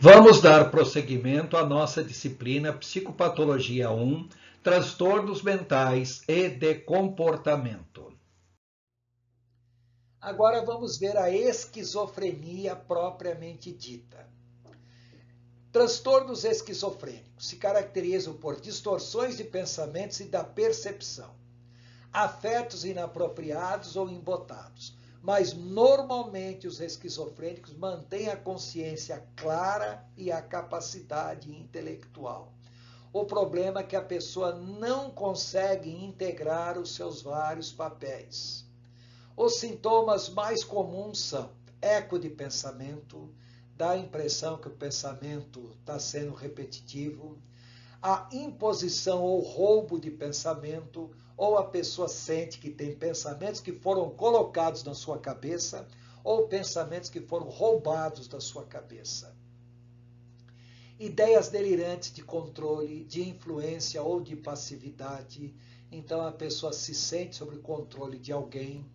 Vamos dar prosseguimento à nossa disciplina Psicopatologia 1, Transtornos Mentais e de Comportamento. Agora vamos ver a esquizofrenia propriamente dita. Transtornos esquizofrênicos se caracterizam por distorções de pensamentos e da percepção, afetos inapropriados ou embotados, mas normalmente os esquizofrênicos mantêm a consciência clara e a capacidade intelectual. O problema é que a pessoa não consegue integrar os seus vários papéis. Os sintomas mais comuns são eco de pensamento, dá a impressão que o pensamento está sendo repetitivo, a imposição ou roubo de pensamento, ou a pessoa sente que tem pensamentos que foram colocados na sua cabeça, ou pensamentos que foram roubados da sua cabeça. Ideias delirantes de controle, de influência ou de passividade, então a pessoa se sente sob o controle de alguém.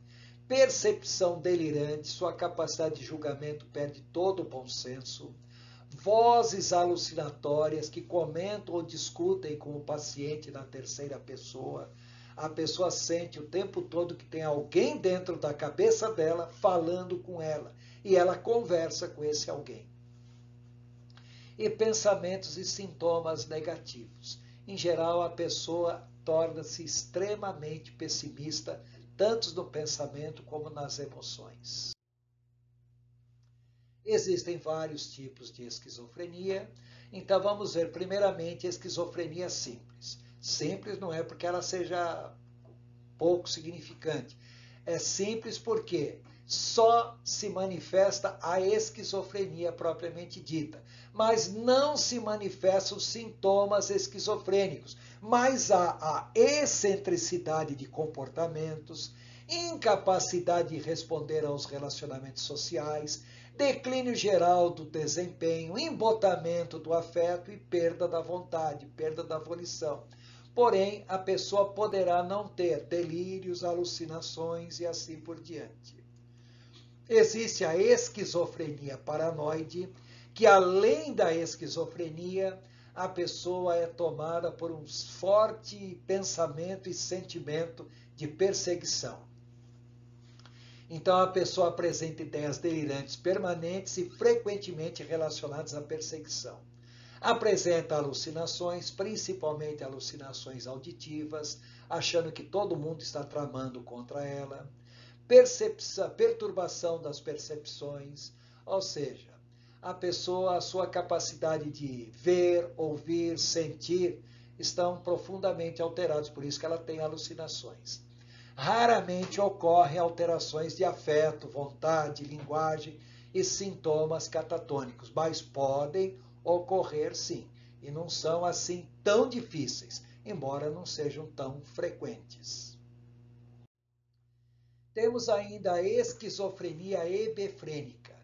Percepção delirante, sua capacidade de julgamento perde todo o bom senso. Vozes alucinatórias que comentam ou discutem com o paciente na terceira pessoa. A pessoa sente o tempo todo que tem alguém dentro da cabeça dela falando com ela e ela conversa com esse alguém. E pensamentos e sintomas negativos. Em geral, a pessoa torna-se extremamente pessimista, tanto no pensamento como nas emoções. Existem vários tipos de esquizofrenia, então vamos ver primeiramente a esquizofrenia simples. Simples não é porque ela seja pouco significante, é simples porque só se manifesta a esquizofrenia propriamente dita, mas não se manifestam os sintomas esquizofrênicos, mas há a excentricidade de comportamentos, incapacidade de responder aos relacionamentos sociais, declínio geral do desempenho, embotamento do afeto e perda da vontade, perda da volição. Porém, a pessoa poderá não ter delírios, alucinações e assim por diante. Existe a esquizofrenia paranoide, que além da esquizofrenia, a pessoa é tomada por um forte pensamento e sentimento de perseguição. Então a pessoa apresenta ideias delirantes permanentes e frequentemente relacionadas à perseguição. Apresenta alucinações, principalmente alucinações auditivas, achando que todo mundo está tramando contra ela. Perturbação das percepções, ou seja, a sua capacidade de ver, ouvir, sentir, estão profundamente alterados, por isso que ela tem alucinações. Raramente ocorrem alterações de afeto, vontade, linguagem e sintomas catatônicos, mas podem ocorrer sim, e não são assim tão difíceis, embora não sejam tão frequentes. Temos ainda a esquizofrenia hebefrênica.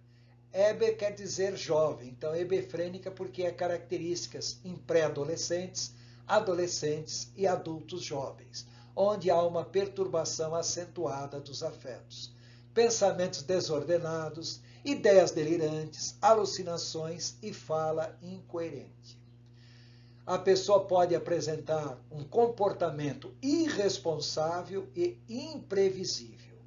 Hebe quer dizer jovem, então hebefrênica porque é características em pré-adolescentes, adolescentes e adultos jovens, onde há uma perturbação acentuada dos afetos. Pensamentos desordenados, ideias delirantes, alucinações e fala incoerente. A pessoa pode apresentar um comportamento irresponsável e imprevisível,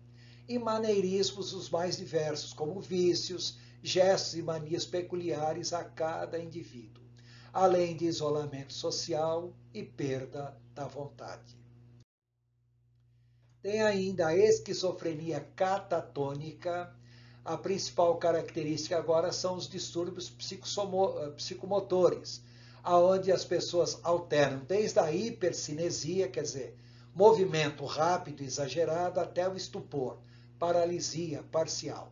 e maneirismos os mais diversos, como vícios, gestos e manias peculiares a cada indivíduo, além de isolamento social e perda da vontade. Tem ainda a esquizofrenia catatônica. A principal característica agora são os distúrbios psicomotores, aonde as pessoas alternam desde a hipercinesia, quer dizer, movimento rápido e exagerado, até o estupor, paralisia parcial,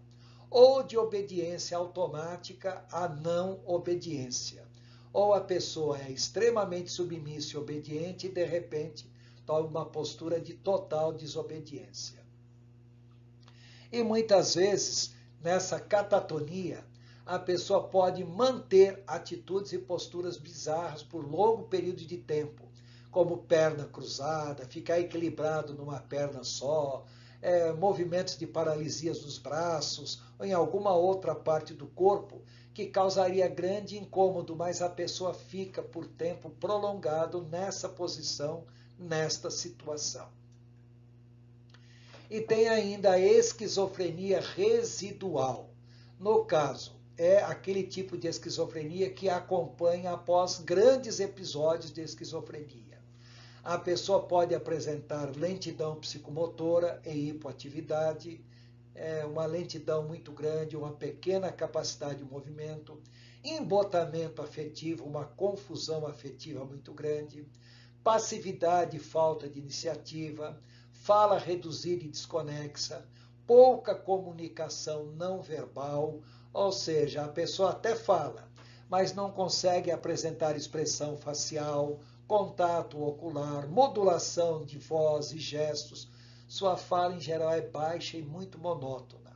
ou de obediência automática a não obediência. Ou a pessoa é extremamente submissa e obediente e, de repente, toma uma postura de total desobediência. E muitas vezes, nessa catatonia, a pessoa pode manter atitudes e posturas bizarras por longo período de tempo, como perna cruzada, ficar equilibrado numa perna só, movimentos de paralisias dos braços ou em alguma outra parte do corpo que causaria grande incômodo, mas a pessoa fica por tempo prolongado nessa posição, nesta situação. E tem ainda a esquizofrenia residual. No caso, é aquele tipo de esquizofrenia que acompanha após grandes episódios de esquizofrenia. A pessoa pode apresentar lentidão psicomotora e hipoatividade, uma lentidão muito grande, uma pequena capacidade de movimento, embotamento afetivo, uma confusão afetiva muito grande, passividade e falta de iniciativa, fala reduzida e desconexa, pouca comunicação não verbal, ou seja, a pessoa até fala, mas não consegue apresentar expressão facial, contato ocular, modulação de voz e gestos. Sua fala, em geral, é baixa e muito monótona.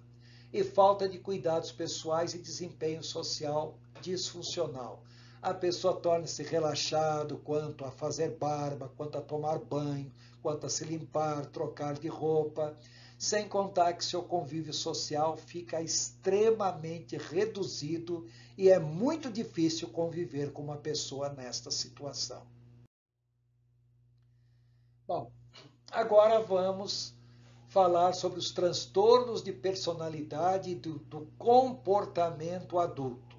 E falta de cuidados pessoais e desempenho social disfuncional. A pessoa torna-se relaxado quanto a fazer barba, quanto a tomar banho, quanto a se limpar, trocar de roupa, sem contar que seu convívio social fica extremamente reduzido e é muito difícil conviver com uma pessoa nesta situação. Bom, agora vamos falar sobre os transtornos de personalidade e do comportamento adulto.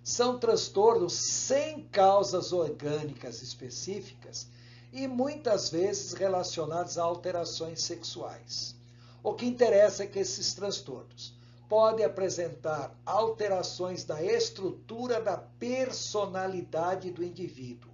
São transtornos sem causas orgânicas específicas e muitas vezes relacionados a alterações sexuais. O que interessa é que esses transtornos podem apresentar alterações da estrutura da personalidade do indivíduo,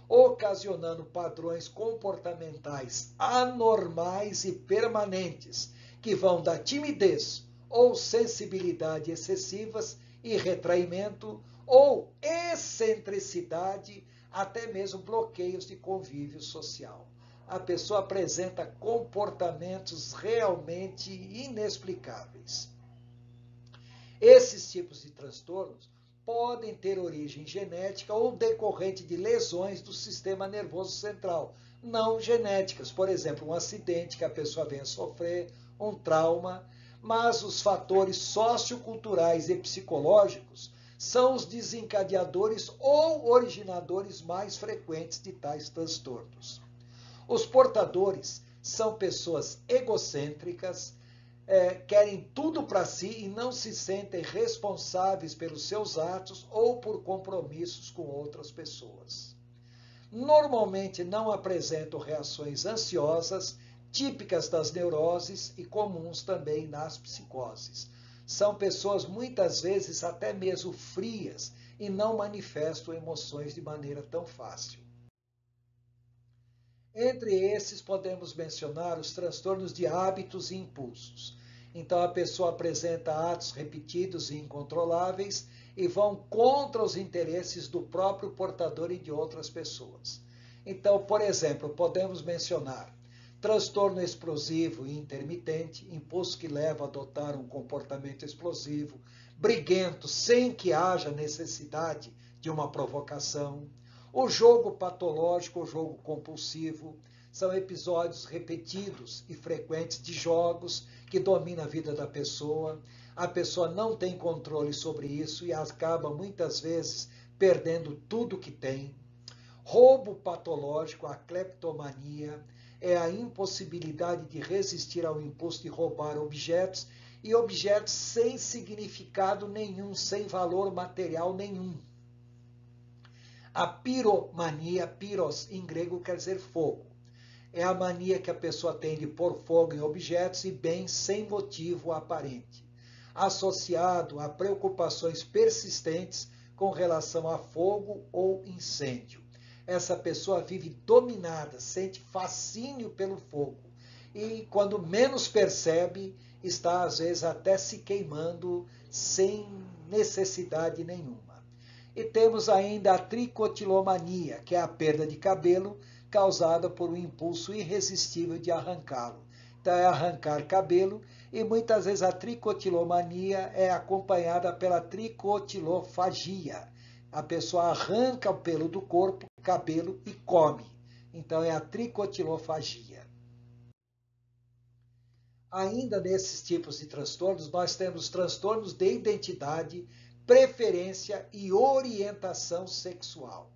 ocasionando padrões comportamentais anormais e permanentes, que vão da timidez ou sensibilidade excessivas e retraimento, ou excentricidade, até mesmo bloqueios de convívio social. A pessoa apresenta comportamentos realmente inexplicáveis. Esses tipos de transtornos podem ter origem genética ou decorrente de lesões do sistema nervoso central, não genéticas, por exemplo, um acidente que a pessoa venha sofrer, um trauma, mas os fatores socioculturais e psicológicos são os desencadeadores ou originadores mais frequentes de tais transtornos. Os portadores são pessoas egocêntricas, querem tudo para si e não se sentem responsáveis pelos seus atos ou por compromissos com outras pessoas. Normalmente não apresentam reações ansiosas, típicas das neuroses e comuns também nas psicoses. São pessoas muitas vezes até mesmo frias e não manifestam emoções de maneira tão fácil. Entre esses, podemos mencionar os transtornos de hábitos e impulsos. Então, a pessoa apresenta atos repetidos e incontroláveis e vão contra os interesses do próprio portador e de outras pessoas. Então, por exemplo, podemos mencionar transtorno explosivo e intermitente, impulso que leva a adotar um comportamento explosivo, briguento sem que haja necessidade de uma provocação. O jogo patológico, o jogo compulsivo, são episódios repetidos e frequentes de jogos que dominam a vida da pessoa. A pessoa não tem controle sobre isso e acaba muitas vezes perdendo tudo que tem. Roubo patológico, a cleptomania, é a impossibilidade de resistir ao impulso de roubar objetos e objetos sem significado nenhum, sem valor material nenhum. A piromania, piros em grego quer dizer fogo. É a mania que a pessoa tem de pôr fogo em objetos e bens sem motivo aparente, associado a preocupações persistentes com relação a fogo ou incêndio. Essa pessoa vive dominada, sente fascínio pelo fogo e, quando menos percebe, está às vezes até se queimando sem necessidade nenhuma. E temos ainda a tricotilomania, que é a perda de cabelo causada por um impulso irresistível de arrancá-lo. Então é arrancar cabelo e muitas vezes a tricotilomania é acompanhada pela tricotilofagia. A pessoa arranca o pelo do corpo, cabelo e come. Então é a tricotilofagia. Ainda nesses tipos de transtornos, nós temos transtornos de identidade, preferência e orientação sexual.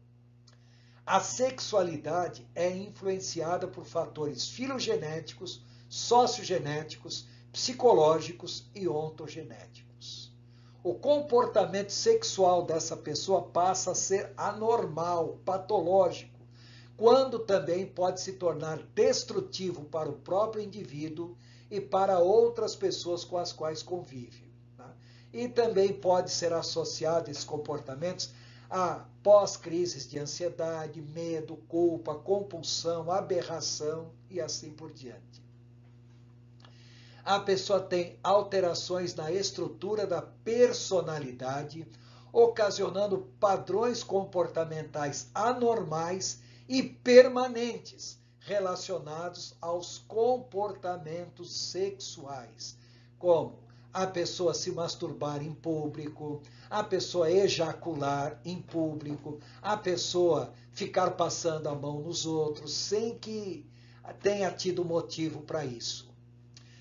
A sexualidade é influenciada por fatores filogenéticos, sociogenéticos, psicológicos e ontogenéticos. O comportamento sexual dessa pessoa passa a ser anormal, patológico, quando também pode se tornar destrutivo para o próprio indivíduo e para outras pessoas com as quais convive. Tá? E também pode ser associado esses comportamentos a pós-crises de ansiedade, medo, culpa, compulsão, aberração e assim por diante. A pessoa tem alterações na estrutura da personalidade, ocasionando padrões comportamentais anormais e permanentes relacionados aos comportamentos sexuais, como a pessoa se masturbar em público, a pessoa ejacular em público, a pessoa ficar passando a mão nos outros sem que tenha tido motivo para isso.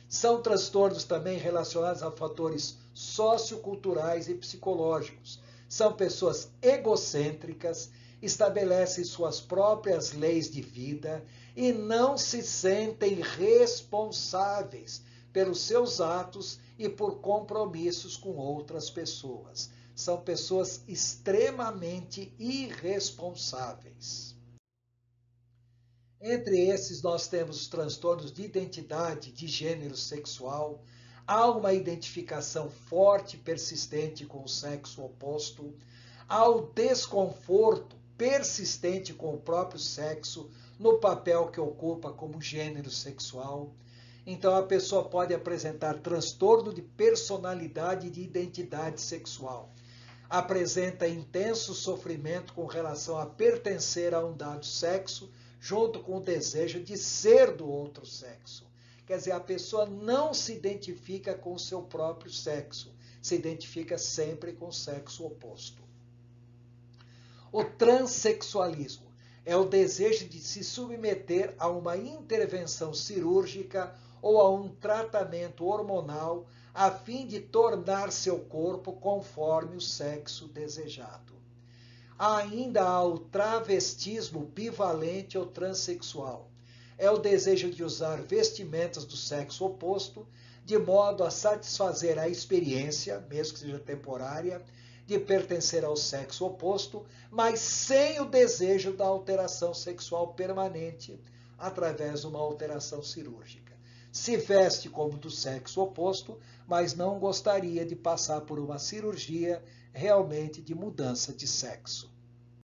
São transtornos também relacionados a fatores socioculturais e psicológicos. São pessoas egocêntricas, estabelecem suas próprias leis de vida e não se sentem responsáveis pelos seus atos e por compromissos com outras pessoas. São pessoas extremamente irresponsáveis. Entre esses, nós temos os transtornos de identidade de gênero sexual. Há uma identificação forte e persistente com o sexo oposto. Há o desconforto persistente com o próprio sexo no papel que ocupa como gênero sexual. Então, a pessoa pode apresentar transtorno de personalidade e de identidade sexual. Apresenta intenso sofrimento com relação a pertencer a um dado sexo, junto com o desejo de ser do outro sexo. Quer dizer, a pessoa não se identifica com o seu próprio sexo, se identifica sempre com o sexo oposto. O transexualismo é o desejo de se submeter a uma intervenção cirúrgica ou a um tratamento hormonal a fim de tornar seu corpo conforme o sexo desejado. Ainda há o travestismo bivalente ou transexual. É o desejo de usar vestimentas do sexo oposto, de modo a satisfazer a experiência, mesmo que seja temporária, de pertencer ao sexo oposto, mas sem o desejo da alteração sexual permanente, através de uma alteração cirúrgica. Se veste como do sexo oposto, mas não gostaria de passar por uma cirurgia realmente de mudança de sexo.